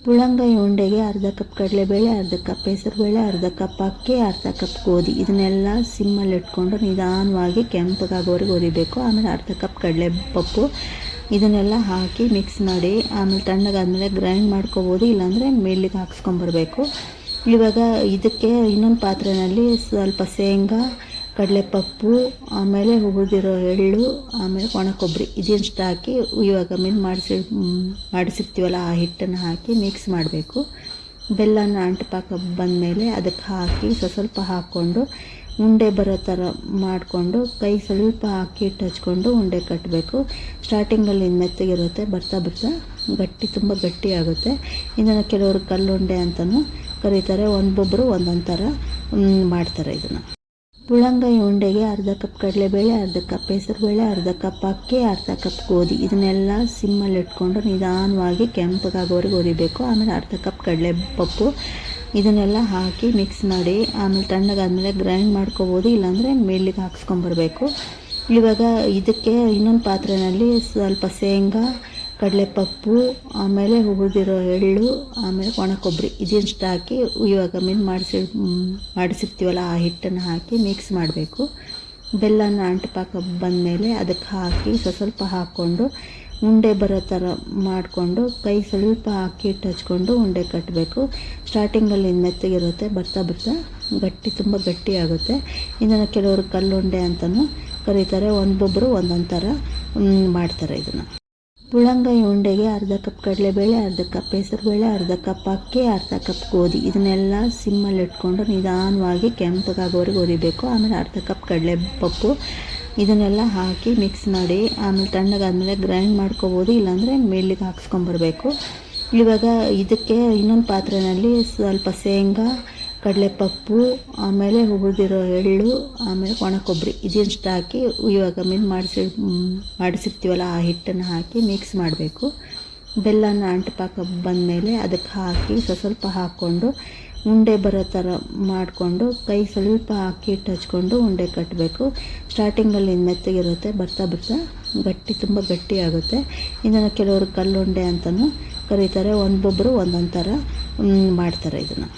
ಪುಳಂಗಾಯಿ ಉಂಡೆಗೆ ಅರ್ಧ ಕಪ್ ಕಡಲೆಬೇಳೆ, ಅರ್ಧ ಕಪ್ ಹೆಸರುಬೇಳೆ, ಅರ್ಧ ಕಪ್ ಅಕ್ಕಿ, ಅರ್ಧ ಕಪ್ ಗೋಧಿ ಇದನ್ನೆಲ್ಲ ಸಿಮ್ಮಲ್ಲಿ ಇಟ್ಕೊಂಡು ನಿಧಾನವಾಗಿ ಕೆಂಪಗಾಗೋವರೆಗೆ ಹುರಿಬೇಕು. ಆಮೇಲೆ ಅರ್ಧ ಕಪ್ ಕಡಲೆಪಪ್ಪು ಇದನ್ನೆಲ್ಲ ಹಾಕಿ ಮಿಕ್ಸ್ ಮಾಡಿ ಆಮೇಲೆ ತಣ್ಣಗಾದ್ಮೇಲೆ ಗ್ರೈಂಡ್ ಮಾಡ್ಕೋಬೋದು, ಇಲ್ಲಾಂದರೆ ಮಿಲ್ಲಿಗೆ ಹಾಕ್ಸ್ಕೊಂಬರ್ಬೇಕು. ಇವಾಗ ಇದಕ್ಕೆ ಇನ್ನೊಂದು ಪಾತ್ರೆಯಲ್ಲಿ ಸ್ವಲ್ಪ ಶೇಂಗಾ, ಕಡಲೆಪಪ್ಪು, ಆಮೇಲೆ ಹುರಿದಿರೋ ಎಳ್ಳು, ಆಮೇಲೆ ಒಣ ಕೊಬ್ಬರಿ ಇದಿಷ್ಟು ಹಾಕಿ ಇವಾಗ ಮಾಡಿಸಿರ್ತೀವಲ್ಲ ಆ ಹಿಟ್ಟನ್ನು ಹಾಕಿ ಮಿಕ್ಸ್ ಮಾಡಬೇಕು. ಬೆಲ್ಲನ ಅಂಟುಪಾಕ ಬಂದಮೇಲೆ ಅದಕ್ಕೆ ಹಾಕಿ ಸ್ವಲ್ಪ ಹಾಕ್ಕೊಂಡು ಉಂಡೆ ಬರೋ ಥರ ಮಾಡಿಕೊಂಡು ಕೈ ಸ್ವಲ್ಪ ಹಾಕಿ ಹಿಟ್ಟು ಹಚ್ಕೊಂಡು ಉಂಡೆ ಕಟ್ಟಬೇಕು. ಸ್ಟಾರ್ಟಿಂಗಲ್ಲಿ ಮೆತ್ತಗಿರುತ್ತೆ, ಬರ್ತಾ ಬರ್ತಾ ತುಂಬ ಗಟ್ಟಿ ಆಗುತ್ತೆ. ಇದನ್ನು ಕೆಲವರು ಕಲ್ಲುಂಡೆ ಅಂತಲೂ ಕರೀತಾರೆ, ಒಬ್ಬೊಬ್ಬರು ಒಂದೊಂದು ಥರ ಮಾಡ್ತಾರೆ. ಇದನ್ನು ಪುಳಂಗಾಯಿ ಉಂಡೆಗೆ ಅರ್ಧ ಕಪ್ ಕಡಲೆಬೇಳೆ, ಅರ್ಧ ಕಪ್ ಹೆಸರುಬೇಳೆ, ಅರ್ಧ ಕಪ್ ಅಕ್ಕಿ, ಅರ್ಧ ಕಪ್ ಗೋಧಿ ಇದನ್ನೆಲ್ಲ ಸಿಮ್ಮಲ್ಲಿ ಇಟ್ಕೊಂಡು ನಿಧಾನವಾಗಿ ಕೆಂಪಗಾಗೋವರೆಗೆ ಹುರಿಬೇಕು. ಆಮೇಲೆ ಅರ್ಧ ಕಪ್ ಕಡಲೆಪಪ್ಪು ಇದನ್ನೆಲ್ಲ ಹಾಕಿ ಮಿಕ್ಸ್ ಮಾಡಿ ಆಮೇಲೆ ತಣ್ಣಗಾದ್ಮೇಲೆ ಗ್ರೈಂಡ್ ಮಾಡ್ಕೋಬೋದು, ಇಲ್ಲಾಂದರೆ ಮಿಲ್ಲಿಗೆ ಹಾಕ್ಸ್ಕೊಂಬರ್ಬೇಕು. ಇವಾಗ ಇದಕ್ಕೆ ಇನ್ನೊಂದು ಪಾತ್ರೆಯಲ್ಲಿ ಸ್ವಲ್ಪ ಶೇಂಗಾ, ಕಡಲೆಪಪ್ಪು, ಆಮೇಲೆ ಹುರಿದಿರೋ ಎಳ್ಳು, ಆಮೇಲೆ ಒಣ ಕೊಬ್ಬರಿ ಇದಿಷ್ಟು ಹಾಕಿ ಇವಾಗ ಮಾಡಿಸಿರ್ತೀವಲ್ಲ ಆ ಹಿಟ್ಟನ್ನು ಹಾಕಿ ಮಿಕ್ಸ್ ಮಾಡಬೇಕು. ಬೆಲ್ಲನ ಅಂಟುಪಾಕ ಬಂದಮೇಲೆ ಅದಕ್ಕೆ ಹಾಕಿ ಸ್ವಲ್ಪ ಹಾಕ್ಕೊಂಡು ಉಂಡೆ ಬರೋ ಥರ ಮಾಡಿಕೊಂಡು ಕೈ ಸ್ವಲ್ಪ ಹಾಕಿ ಹಿಟ್ಟು ಹಚ್ಕೊಂಡು ಉಂಡೆ ಕಟ್ಟಬೇಕು. ಸ್ಟಾರ್ಟಿಂಗಲ್ಲಿ ಮೆತ್ತಗಿರುತ್ತೆ, ಬರ್ತಾ ಬರ್ತಾ ತುಂಬ ಗಟ್ಟಿ ಆಗುತ್ತೆ. ಇದನ್ನು ಕೆಲವರು ಕಲ್ಲುಂಡೆ ಅಂತಲೂ ಕರೀತಾರೆ, ಒಬ್ಬೊಬ್ಬರು ಒಂದೊಂದು ಥರ ಮಾಡ್ತಾರೆ. ಇದನ್ನು ಪುಳಂಗಾಯಿ ಉಂಡೆಗೆ ಅರ್ಧ ಕಪ್ ಕಡಲೆಬೇಳೆ, ಅರ್ಧ ಕಪ್ ಹೆಸರುಬೇಳೆ, ಅರ್ಧ ಕಪ್ ಅಕ್ಕಿ, ಅರ್ಧ ಕಪ್ ಗೋಧಿ ಇದನ್ನೆಲ್ಲ ಸಿಮ್ಮಲ್ಲಿ ಇಟ್ಕೊಂಡು ನಿಧಾನವಾಗಿ ಕೆಂಪಗಾಗೋವರೆಗೆ ಹುರಿಬೇಕು. ಆಮೇಲೆ ಅರ್ಧ ಕಪ್ ಕಡಲೆಪಪ್ಪು ಇದನ್ನೆಲ್ಲ ಹಾಕಿ ಮಿಕ್ಸ್ ಮಾಡಿ ಆಮೇಲೆ ತಣ್ಣಗಾದ್ಮೇಲೆ ಗ್ರೈಂಡ್ ಮಾಡ್ಕೋಬೋದು, ಇಲ್ಲಾಂದರೆ ಮಿಲ್ಲಿಗೆ ಹಾಕ್ಸ್ಕೊಂಬರ್ಬೇಕು. ಇವಾಗ ಇದಕ್ಕೆ ಇನ್ನೊಂದು ಪಾತ್ರೆಯಲ್ಲಿ ಸ್ವಲ್ಪ ಶೇಂಗಾ, ಕಡಲೆಪಪ್ಪು, ಆಮೇಲೆ ಹುರಿದಿರೋ ಎಳ್ಳು, ಆಮೇಲೆ ಒಣ ಕೊಬ್ಬರಿ ಇದಿಷ್ಟು ಹಾಕಿ ಇವಾಗ ಮಾಡಿಸಿರ್ತೀವಲ್ಲ ಆ ಹಿಟ್ಟನ್ನು ಹಾಕಿ ಮಿಕ್ಸ್ ಮಾಡಬೇಕು. ಬೆಲ್ಲನ ಅಂಟುಪಾಕ ಬಂದಮೇಲೆ ಅದಕ್ಕೆ ಹಾಕಿ ಸ್ವಲ್ಪ ಹಾಕ್ಕೊಂಡು ಉಂಡೆ ಬರೋ ಥರ ಮಾಡಿಕೊಂಡು ಕೈ ಸ್ವಲ್ಪ ಹಾಕಿ ಹಿಟ್ಟು ಹಚ್ಕೊಂಡು ಉಂಡೆ ಕಟ್ಟಬೇಕು. ಸ್ಟಾರ್ಟಿಂಗಲ್ಲಿ ಮೆತ್ತಗಿರುತ್ತೆ, ಬರ್ತಾ ಬರ್ತಾ ತುಂಬ ಗಟ್ಟಿ ಆಗುತ್ತೆ. ಇದನ್ನು ಕೆಲವರು ಕಲ್ಲುಂಡೆ ಅಂತಲೂ ಕರೀತಾರೆ, ಒಬ್ಬೊಬ್ಬರು ಒಂದೊಂದು ಥರ ಮಾಡ್ತಾರೆ. ಇದನ್ನು